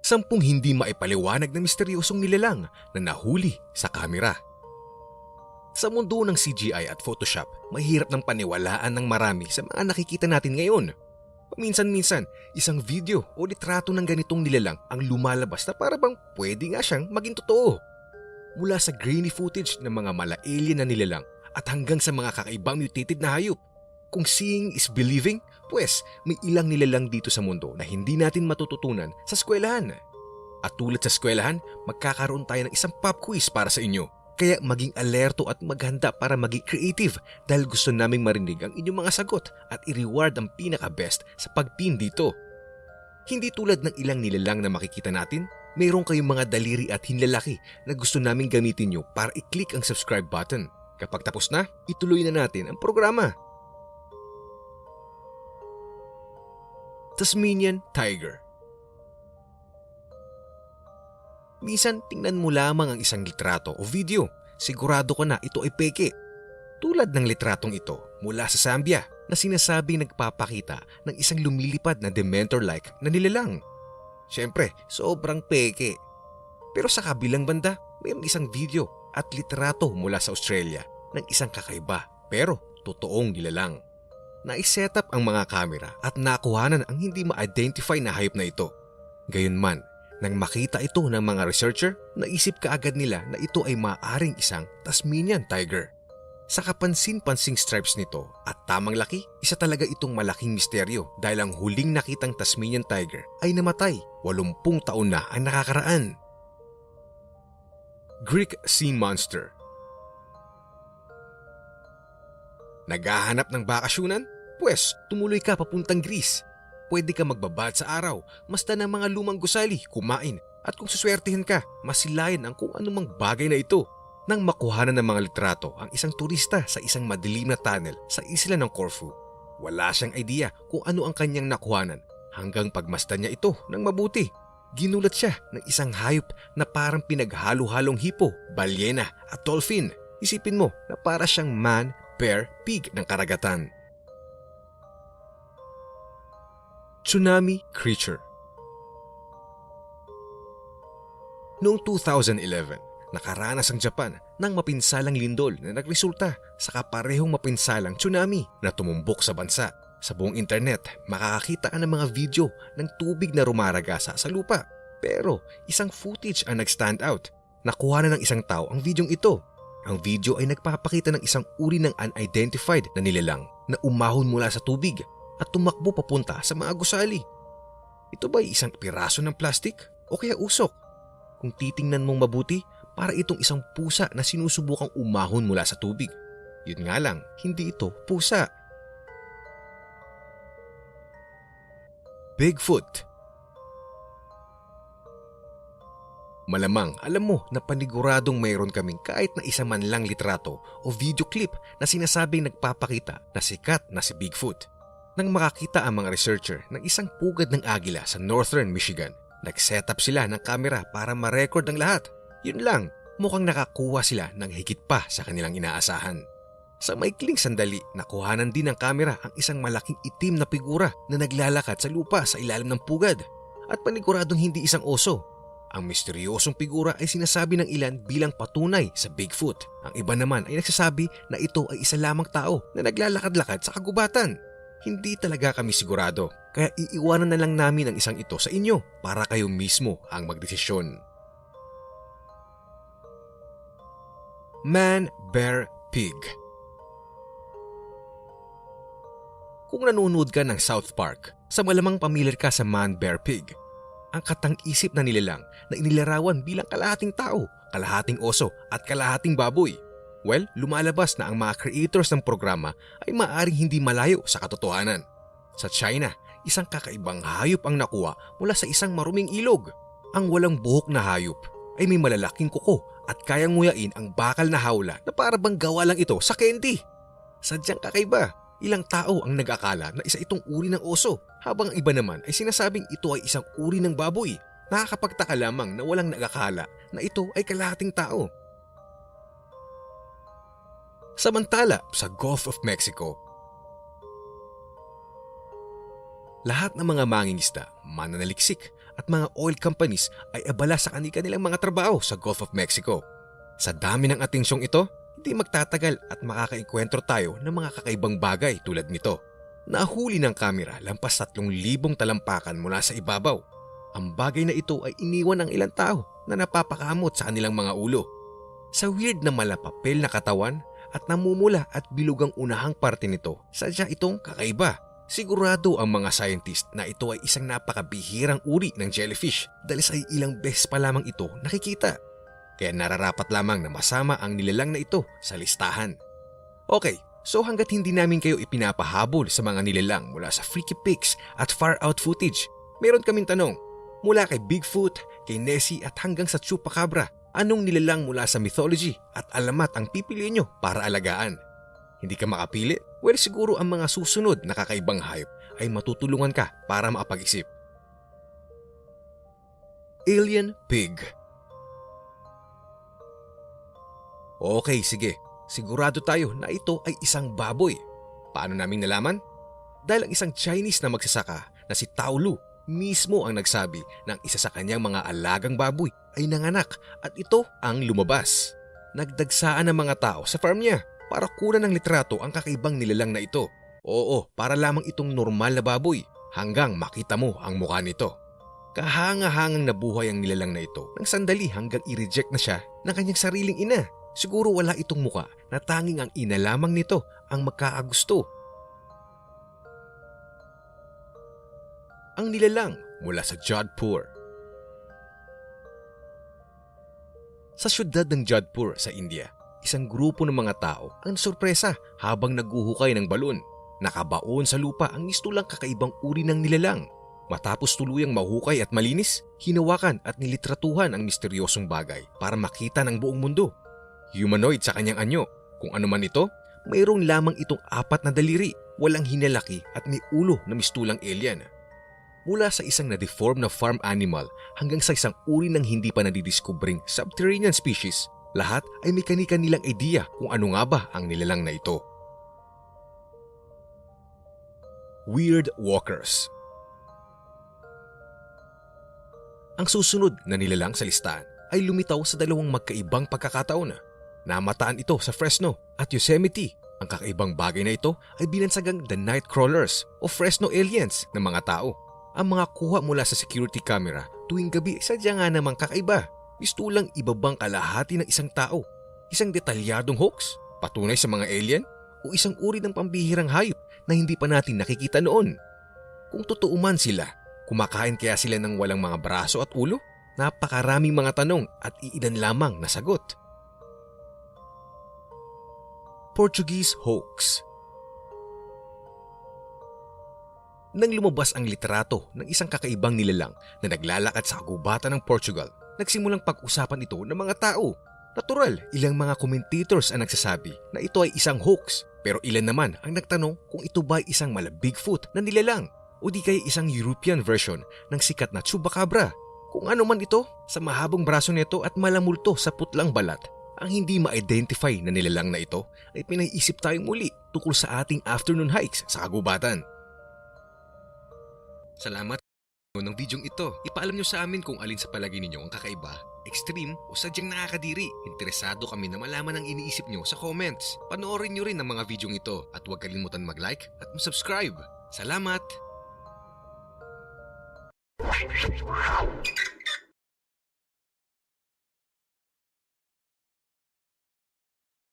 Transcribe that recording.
Sampung hindi maipaliwanag na misteryosong nilalang na nahuli sa kamera. Sa mundo ng CGI at Photoshop, mahirap ng paniwalaan ng marami sa mga nakikita natin ngayon. Paminsan-minsan, isang video o litrato ng ganitong nilalang ang lumalabas na para bang pwede nga siyang maging totoo. Mula sa grainy footage ng mga mala-alien na nilalang at hanggang sa mga kakaibang mutated na hayop. Kung seeing is believing, pues may ilang nilalang dito sa mundo na hindi natin matututunan sa eskwelahan. At tulad sa eskwelahan, magkakaroon tayo ng isang pop quiz para sa inyo. Kaya maging alerto at maghanda para maging creative dahil gusto naming marinig ang inyong mga sagot at i-reward ang pinaka-best sa pag-pin dito. Hindi tulad ng ilang nilalang na makikita natin, mayroon kayong mga daliri at hinlalaki na gusto naming gamitin nyo para i-click ang subscribe button. Kapag tapos na, ituloy na natin ang programa. Tasmanian Tiger. Minsan tingnan mo lamang ang isang litrato o video, sigurado ka na ito ay peke. Tulad ng litratong ito mula sa Zambia na sinasabing nagpapakita ng isang lumilipad na Dementor-like na nilalang. Siyempre, sobrang peke. Pero sa kabilang banda, mayroong isang video at litrato mula sa Australia ng isang kakaiba pero totoong nilalang. Na-set up ang mga kamera at nakuhanan ang hindi ma-identify na hayop na ito. Gayunman, nang makita ito ng mga researcher, naisip kaagad nila na ito ay maaaring isang Tasmanian Tiger. Sa kapansin-pansing stripes nito at tamang laki, isa talaga itong malaking misteryo dahil ang huling nakitang Tasmanian Tiger ay namatay 80 taon na ang nakakaraan. Greek Sea Monster. Naghahanap ng bakasyunan? Pwes, tumuloy ka papuntang Greece. Pwede ka magbabad sa araw, basta ng mga lumang gusali, kumain, at kung suswertihin ka, masilayan ang kung anumang bagay na ito. Nang makuhanan ng mga litrato ang isang turista sa isang madilim na tunnel sa isla ng Corfu. Wala siyang idea kung ano ang kanyang nakuhanan hanggang pagmasdan niya ito ng mabuti. Ginulat siya ng isang hayop na parang pinaghalo-halong hipo, balyena at dolphin. Isipin mo na para siyang man, bear, pig ng karagatan. Tsunami Creature. Noong 2011, nakaranas ang Japan ng mapinsalang lindol na nagresulta sa kaparehong mapinsalang tsunami na tumumbok sa bansa. Sa buong internet, makakakita ka ng mga video ng tubig na rumaragasa sa lupa. Pero isang footage ang nag-stand out. Nakuha na ng isang tao ang videong ito. Ang video ay nagpapakita ng isang uri ng unidentified na nilalang na umahon mula sa tubig at tumakbo papunta sa mga gusali. Ito ba ay isang piraso ng plastik o kaya usok? Kung titingnan mong mabuti, para itong isang pusa na sinusubukang umahon mula sa tubig. Yun nga lang, hindi ito pusa. Bigfoot. Malamang alam mo na paniguradong mayroon kaming kahit na isa man lang litrato o video clip na sinasabing nagpapakita na sikat na si Bigfoot. Nang makakita ang mga researcher ng isang pugad ng agila sa Northern Michigan, nag-set up sila ng kamera para ma-record ang lahat. Yun lang, mukhang nakakuha sila ng higit pa sa kanilang inaasahan. Sa maikling sandali, nakuhanan din ng kamera ang isang malaking itim na figura na naglalakad sa lupa sa ilalim ng pugad. At paniguradong hindi isang oso. Ang misteryosong figura ay sinasabi ng ilan bilang patunay sa Bigfoot. Ang iba naman ay nagsasabi na ito ay isa lamang tao na naglalakad-lakad sa kagubatan. Hindi talaga kami sigurado, kaya iiwanan na lang namin ang isang ito sa inyo para kayo mismo ang magdesisyon. Man, Bear, Pig. Kung nanonood ka ng South Park, sa malamang pamilyar ka sa Man, Bear, Pig. Ang katang-isip na nilalang na inilarawan bilang kalahating tao, kalahating oso at kalahating baboy. Well, lumalabas na ang mga creators ng programa ay maaaring hindi malayo sa katotohanan. Sa China, isang kakaibang hayop ang nakuha mula sa isang maruming ilog. Ang walang buhok na hayop ay may malalaking kuko at kayang nguyain ang bakal na hawla na para bang gawa lang ito sa candy. Sadyang kakaiba, ilang tao ang nag-akala na isa itong uri ng oso habang ang iba naman ay sinasabing ito ay isang uri ng baboy. Nakakapagtaka lamang na walang nag-akala na ito ay kalahating tao. Samantala sa Gulf of Mexico, lahat ng mga mangingisda, mananaliksik at mga oil companies ay abala sa kanilang mga trabaho sa Gulf of Mexico. Sa dami ng atensyong ito, hindi magtatagal at makakaengkwentro tayo ng mga kakaibang bagay tulad nito. Nahuli ng kamera lampas 3,000 talampakan mula sa ibabaw. Ang bagay na ito ay iniwan ng ilang tao na napapakamot sa kanilang mga ulo. Sa weird na malapapel na katawan at namumula at bilugang unahang parte nito, sadya itong kakaiba. Sigurado ang mga scientist na ito ay isang napakabihirang uri ng jellyfish dahil sa ilang beses pa lamang ito nakikita. Kaya nararapat lamang na masama ang nilalang na ito sa listahan. Okay, so hanggat hindi namin kayo ipinapahabol sa mga nilalang mula sa freaky pics at far out footage, meron kaming tanong. Mula kay Bigfoot, kay Nessie at hanggang sa Chupacabra, anong nilalang mula sa mythology at alamat ang pipiliin nyo para alagaan? Hindi ka makapili? Well, siguro ang mga susunod na kakaibang hayop ay matutulungan ka para makapag-isip. Alien Pig. Okay, sige. Sigurado tayo na ito ay isang baboy. Paano namin nalaman? Dahil ang isang Chinese na magsasaka na si Tao Lu mismo ang nagsabi ng isa sa kanyang mga alagang baboy ay nanganak at ito ang lumabas. Nagdagsaan ng mga tao sa farm niya para kunan ng litrato ang kakaibang nilalang na ito. Oo, para lamang itong normal na baboy hanggang makita mo ang mukha nito. Kahanga-hangang nabuhay ang nilalang na ito nang sandali hanggang i-reject na siya ng kanyang sariling ina. Siguro wala itong mukha na tanging ang ina lamang nito ang magkakagusto. Ang nilalang mula sa Jodhpur. Sa syudad ng Jodhpur sa India, isang grupo ng mga tao ang sorpresa habang naghuhukay ng balon. Nakabaon sa lupa ang mistulang kakaibang uri ng nilalang. Matapos tuluyang mahukay at malinis, hinawakan at nilitratuhan ang misteryosong bagay para makita ng buong mundo. Humanoid sa kanyang anyo. Kung ano man ito, mayroong lamang itong 4 na daliri, walang hinalaki at may ulo na mistulang alien. Mula sa isang na-deform na farm animal hanggang sa isang uri ng hindi pa nadidiskubring subterranean species, lahat ay may kani-kanilang idea kung ano nga ba ang nilalang na ito. Weird Walkers. Ang susunod na nilalang sa listahan ay lumitaw sa 2 magkaibang pagkakataon. Namataan ito sa Fresno at Yosemite. Ang kakaibang bagay na ito ay binansagang the night crawlers o Fresno aliens ng mga tao. Ang mga kuha mula sa security camera tuwing gabi sadya nga namang kakaiba. Mistulang ibabang kalahati ng isang tao. Isang detalyadong hoax, patunay sa mga alien, o isang uri ng pambihirang hayop na hindi pa natin nakikita noon. Kung totoo man sila, kumakain kaya sila ng walang mga braso at ulo? Napakaraming mga tanong at iilan lamang na sagot. Portuguese Hoax. Nang lumabas ang litrato ng isang kakaibang nilalang na naglalakad sa kagubatan ng Portugal, nagsimulang pag-usapan ito ng mga tao. Natural, ilang mga commentators ang nagsasabi na ito ay isang hoax, pero ilan naman ang nagtanong kung ito ba ay isang mala Bigfoot na nilalang o di kaya isang European version ng sikat na Chupacabra. Kung ano man ito, sa mahabang braso nito at malamulto sa putlang balat, ang hindi ma-identify na nilalang na ito ay pinaiisip tayong muli tungkol sa ating afternoon hikes sa kagubatan. Salamat ng bidyong ito. Ipaalam nyo sa amin kung alin sa palagay ninyo ang kakaiba, extreme o sadyang nakakadiri. Interesado kami na malaman ang iniisip nyo sa comments. Panoorin nyo rin ang mga bidyong ito at huwag kalimutan mag-like at mag-subscribe. Salamat!